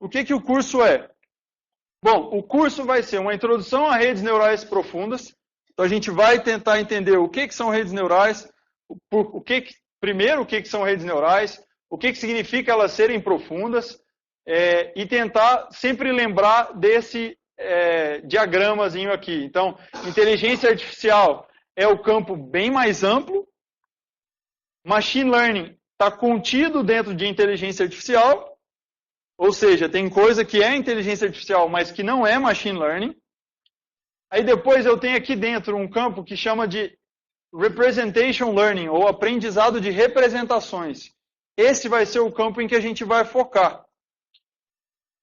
O que o curso é? Bom, o curso vai ser uma introdução a redes neurais profundas. Então, a gente vai tentar entender o que são redes neurais, primeiro, o que são redes neurais, o que significa elas serem profundas, e tentar sempre lembrar desse diagramazinho aqui. Então, inteligência artificial é o campo bem mais amplo. Machine Learning está contido dentro de inteligência artificial. Ou seja, tem coisa que é inteligência artificial, mas que não é machine learning. Aí depois eu tenho aqui dentro um campo que chama de representation learning, ou aprendizado de representações. Esse vai ser o campo em que a gente vai focar.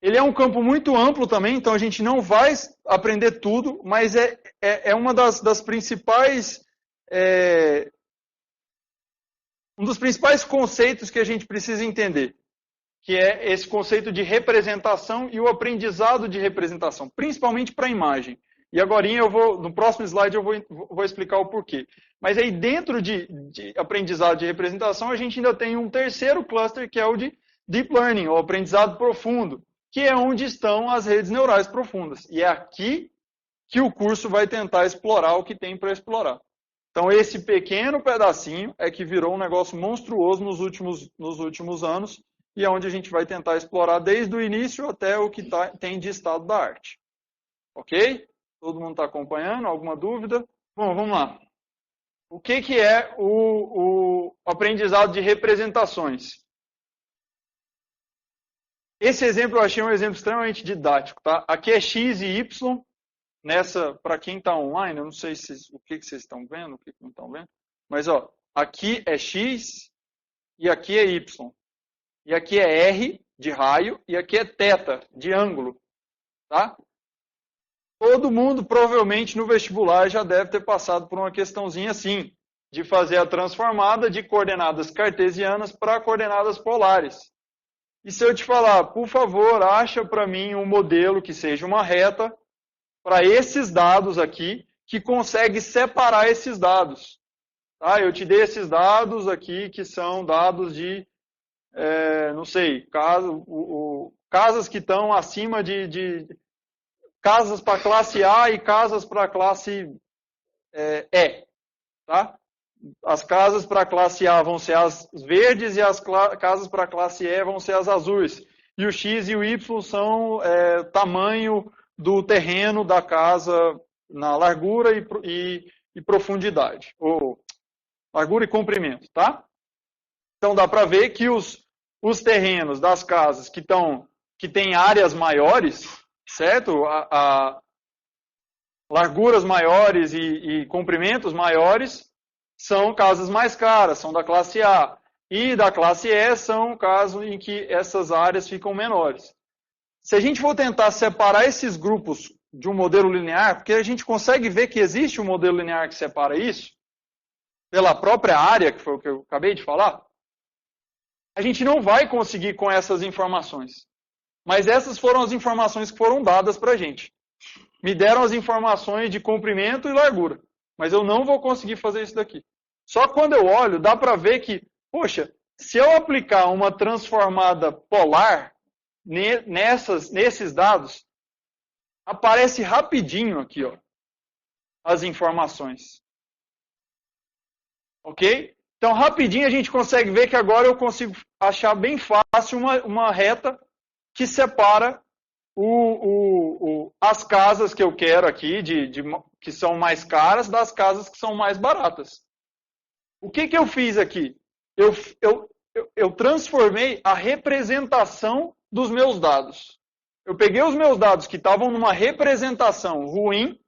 Ele é um campo muito amplo também, então a gente não vai aprender tudo, mas é uma das principais... um dos principais conceitos que a gente precisa entender, que é esse conceito de representação e o aprendizado de representação, principalmente para a imagem. E agora no próximo slide eu vou explicar o porquê. Mas aí dentro de aprendizado de representação, a gente ainda tem um terceiro cluster, que é o de Deep Learning, ou aprendizado profundo, que é onde estão as redes neurais profundas. E é aqui que o curso vai tentar explorar o que tem para explorar. Então esse pequeno pedacinho é que virou um negócio monstruoso nos últimos anos, e é onde a gente vai tentar explorar desde o início até o que tem de estado da arte. Ok? Todo mundo está acompanhando? Alguma dúvida? Bom, vamos lá. O que é o aprendizado de representações? Esse exemplo eu achei um exemplo extremamente didático. Tá? Aqui é X e Y. Para quem está online, eu não sei o que vocês estão vendo, o que não estão vendo. Mas aqui é X e aqui é Y. E aqui é R de raio e aqui é θ de ângulo. Tá? Todo mundo, provavelmente, no vestibular já deve ter passado por uma questãozinha assim, de fazer a transformada de coordenadas cartesianas para coordenadas polares. E se eu te falar, por favor, acha para mim um modelo que seja uma reta para esses dados aqui, que consegue separar esses dados. Tá? Eu te dei esses dados aqui, que são dados de, não sei, casas que estão acima de casas para classe A e casas para classe E. Tá? As casas para classe A vão ser as verdes e as casas para classe E vão ser as azuis. E o X e o Y são tamanho do terreno da casa na largura e profundidade. Ou largura e comprimento, tá? Então dá para ver que os terrenos das casas que têm áreas maiores, certo? Larguras maiores e comprimentos maiores são casas mais caras, são da classe A. E da classe E são casos em que essas áreas ficam menores. Se a gente for tentar separar esses grupos de um modelo linear, porque a gente consegue ver que existe um modelo linear que separa isso, pela própria área, que foi o que eu acabei de falar, a gente não vai conseguir com essas informações. Mas essas foram as informações que foram dadas para a gente. Me deram as informações de comprimento e largura, mas eu não vou conseguir fazer isso daqui. Só quando eu olho, dá para ver que, poxa, se eu aplicar uma transformada polar nesses dados, aparece rapidinho aqui, as informações. Ok? Então, rapidinho a gente consegue ver que agora eu consigo achar bem fácil uma reta que separa as casas que eu quero aqui, que são mais caras, das casas que são mais baratas. O que eu fiz aqui? Eu transformei a representação dos meus dados. Eu peguei os meus dados que estavam numa representação ruim,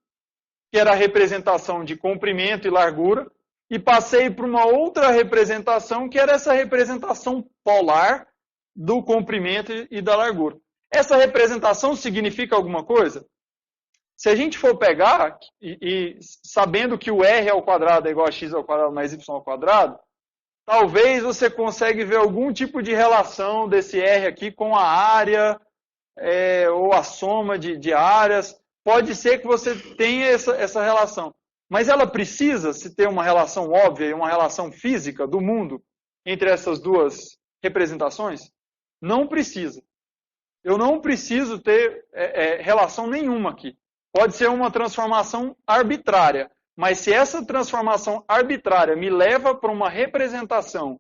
que era a representação de comprimento e largura, e passei para uma outra representação, que era essa representação polar do comprimento e da largura. Essa representação significa alguma coisa? Se a gente for pegar, e sabendo que o r ao quadrado é igual a x ao quadrado mais y ao quadrado, talvez você consiga ver algum tipo de relação desse r aqui com a área, ou a soma de áreas. Pode ser que você tenha essa relação. Mas ela precisa se ter uma relação óbvia e uma relação física do mundo entre essas duas representações? Não precisa. Eu não preciso ter relação nenhuma aqui. Pode ser uma transformação arbitrária, mas se essa transformação arbitrária me leva para uma representação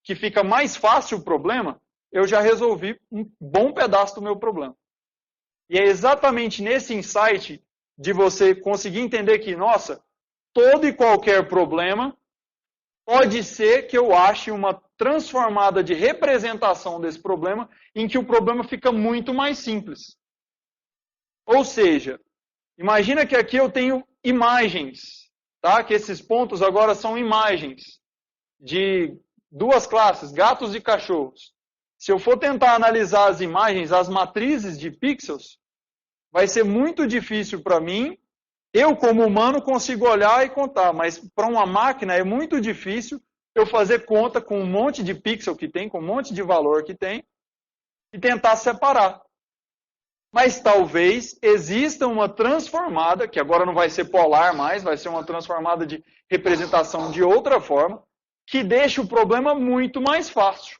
que fica mais fácil o problema, eu já resolvi um bom pedaço do meu problema. E é exatamente nesse insight de você conseguir entender que, nossa, todo e qualquer problema pode ser que eu ache uma transformada de representação desse problema em que o problema fica muito mais simples. Ou seja, imagina que aqui eu tenho imagens, tá? Que esses pontos agora são imagens de duas classes, gatos e cachorros. Se eu for tentar analisar as imagens, as matrizes de pixels, vai ser muito difícil para mim. Eu, como humano, consigo olhar e contar, mas para uma máquina é muito difícil eu fazer conta com um monte de pixel que tem, com um monte de valor que tem, e tentar separar. Mas talvez exista uma transformada, que agora não vai ser polar mais, vai ser uma transformada de representação de outra forma, que deixa o problema muito mais fácil.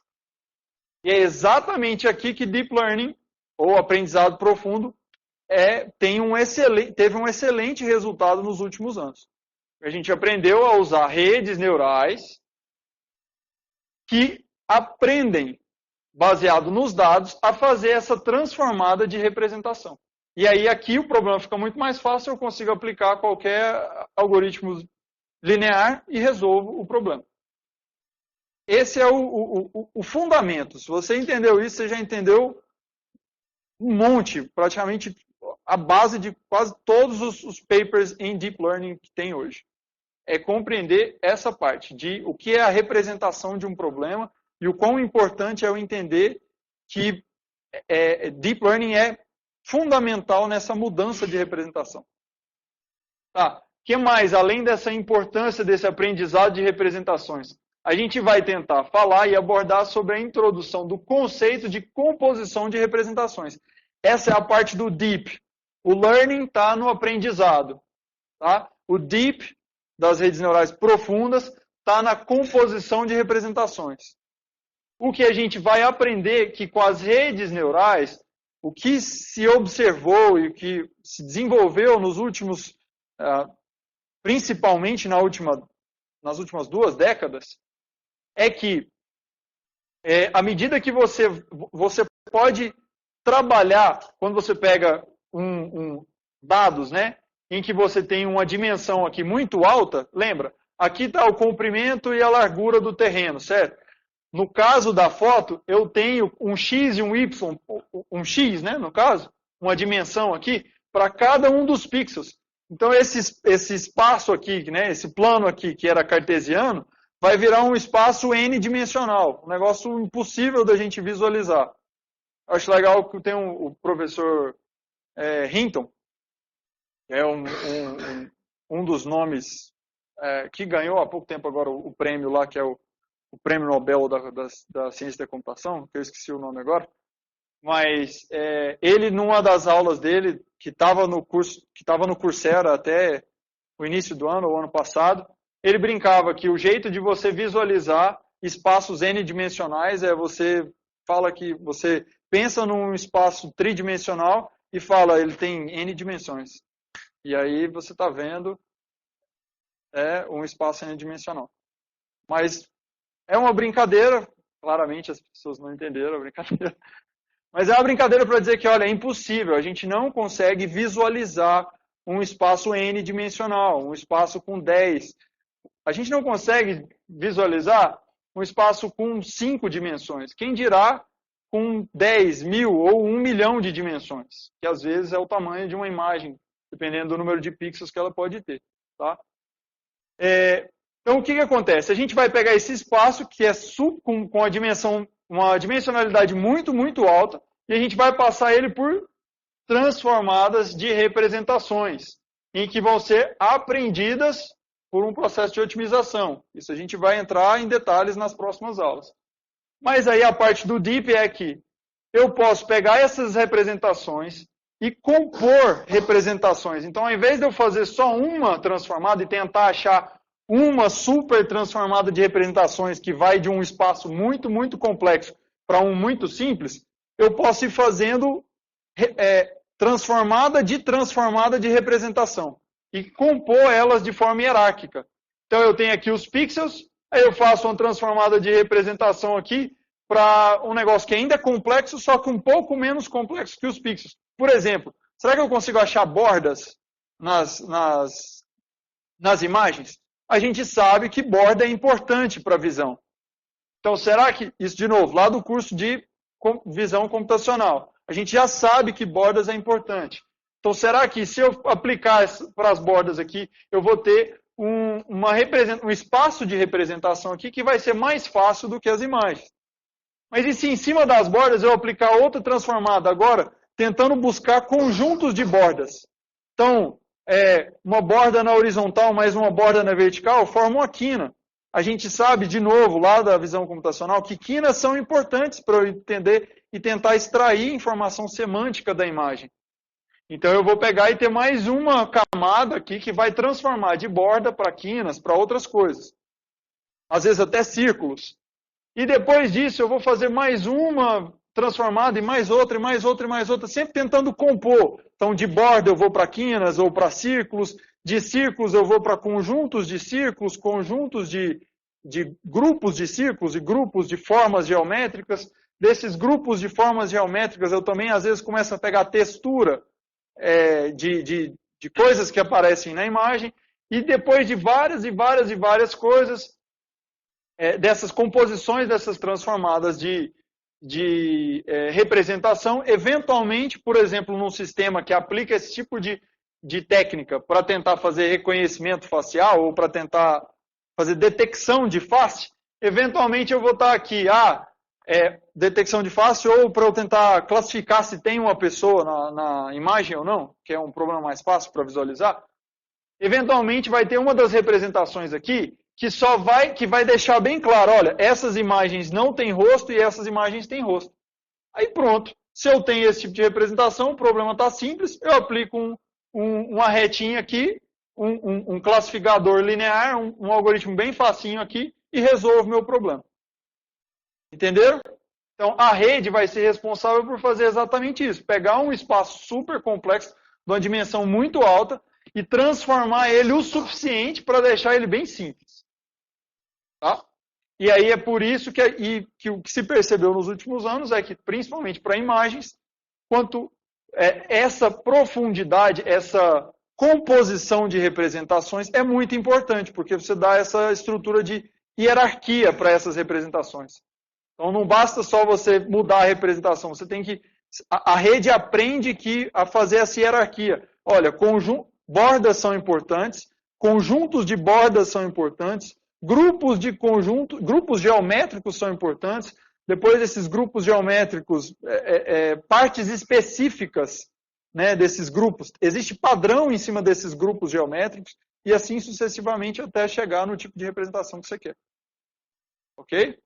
E é exatamente aqui que Deep Learning, ou aprendizado profundo, teve um excelente resultado nos últimos anos. A gente aprendeu a usar redes neurais que aprendem, baseado nos dados, a fazer essa transformada de representação. E aí aqui o problema fica muito mais fácil, eu consigo aplicar qualquer algoritmo linear e resolvo o problema. Esse é o fundamento. Se você entendeu isso, você já entendeu um monte, praticamente a base de quase todos os papers em Deep Learning que tem hoje. É compreender essa parte de o que é a representação de um problema e o quão importante é eu entender que Deep Learning é fundamental nessa mudança de representação. Tá. O que mais, além dessa importância desse aprendizado de representações? A gente vai tentar falar e abordar sobre a introdução do conceito de composição de representações. Essa é a parte do deep. O learning está no aprendizado. Tá? O deep, das redes neurais profundas, está na composição de representações. O que a gente vai aprender que com as redes neurais, o que se observou e o que se desenvolveu nos últimos, principalmente nas últimas 2 décadas, é que à medida que você pode trabalhar, quando você pega dados, né, em que você tem uma dimensão aqui muito alta, lembra, aqui está o comprimento e a largura do terreno, certo? No caso da foto, eu tenho um x e um y, um x, né, no caso, uma dimensão aqui, para cada um dos pixels. Então, esse espaço aqui, né, esse plano aqui, que era cartesiano, vai virar um espaço n-dimensional, um negócio impossível da gente visualizar. Acho legal que tem o professor Hinton, que é um dos nomes que ganhou há pouco tempo agora o prêmio lá, que é o prêmio Nobel da ciência da computação, que eu esqueci o nome agora, mas ele, numa das aulas dele, que estava no Coursera até o início do ano, ou ano passado, ele brincava que o jeito de você visualizar espaços n-dimensionais é você fala que você pensa num espaço tridimensional e fala, ele tem n dimensões. E aí você está vendo um espaço n-dimensional. Mas é uma brincadeira, claramente as pessoas não entenderam a brincadeira. Mas é uma brincadeira para dizer que, olha, é impossível, a gente não consegue visualizar um espaço n-dimensional, um espaço com 10. A gente não consegue visualizar um espaço com 5 dimensões. Quem dirá com 10 mil ou 1 milhão de dimensões, que às vezes é o tamanho de uma imagem, dependendo do número de pixels que ela pode ter. Tá? Então, o que acontece? A gente vai pegar esse espaço que é com uma dimensionalidade muito, muito alta, e a gente vai passar ele por transformadas de representações, em que vão ser aprendidas por um processo de otimização. Isso a gente vai entrar em detalhes nas próximas aulas. Mas aí a parte do deep é que eu posso pegar essas representações e compor representações. Então, ao invés de eu fazer só uma transformada e tentar achar uma super transformada de representações que vai de um espaço muito, muito complexo para um muito simples, eu posso ir fazendo transformada de representação e compor elas de forma hierárquica. Então eu tenho aqui os pixels, aí eu faço uma transformada de representação aqui para um negócio que ainda é complexo, só que um pouco menos complexo que os pixels. Por exemplo, será que eu consigo achar bordas nas imagens? A gente sabe que borda é importante para a visão. Então, será que, isso de novo, lá do curso de visão computacional, a gente já sabe que bordas é importante. Então, será que se eu aplicar para as bordas aqui, eu vou ter um espaço de representação aqui que vai ser mais fácil do que as imagens? Mas e se em cima das bordas eu aplicar outra transformada agora, tentando buscar conjuntos de bordas? Então, uma borda na horizontal mais uma borda na vertical formam uma quina. A gente sabe, de novo, lá da visão computacional, que quinas são importantes para eu entender e tentar extrair informação semântica da imagem. Então eu vou pegar e ter mais uma camada aqui que vai transformar de borda para quinas, para outras coisas. Às vezes até círculos. E depois disso eu vou fazer mais uma transformada e mais outra, e mais outra, e mais outra, sempre tentando compor. Então de borda eu vou para quinas ou para círculos, de círculos eu vou para conjuntos de círculos, conjuntos de grupos de círculos e grupos de formas geométricas. Desses grupos de formas geométricas eu também às vezes começo a pegar textura de coisas que aparecem na imagem. E depois de várias e várias e várias coisas, dessas composições, dessas transformadas de representação, eventualmente, por exemplo, num sistema que aplica esse tipo de técnica para tentar fazer reconhecimento facial ou para tentar fazer detecção de face, eventualmente eu vou estar aqui, detecção de face, ou para eu tentar classificar se tem uma pessoa na imagem ou não, que é um problema mais fácil para visualizar. Eventualmente vai ter uma das representações aqui que vai deixar bem claro, olha, essas imagens não têm rosto e essas imagens têm rosto. Aí pronto, se eu tenho esse tipo de representação, o problema está simples, eu aplico uma retinha aqui, um classificador linear, um algoritmo bem facinho aqui e resolvo meu problema. Entenderam? Então a rede vai ser responsável por fazer exatamente isso, pegar um espaço super complexo, de uma dimensão muito alta, e transformar ele o suficiente para deixar ele bem simples. Tá? E aí é por isso que o que se percebeu nos últimos anos é que, principalmente para imagens, quanto essa profundidade, essa composição de representações é muito importante, porque você dá essa estrutura de hierarquia para essas representações. Então não basta só você mudar a representação, você tem que... A rede aprende a fazer essa hierarquia. Olha, bordas são importantes, conjuntos de bordas são importantes, grupos geométricos são importantes, depois desses grupos geométricos, partes específicas, né, desses grupos. Existe padrão em cima desses grupos geométricos e assim sucessivamente até chegar no tipo de representação que você quer. Ok?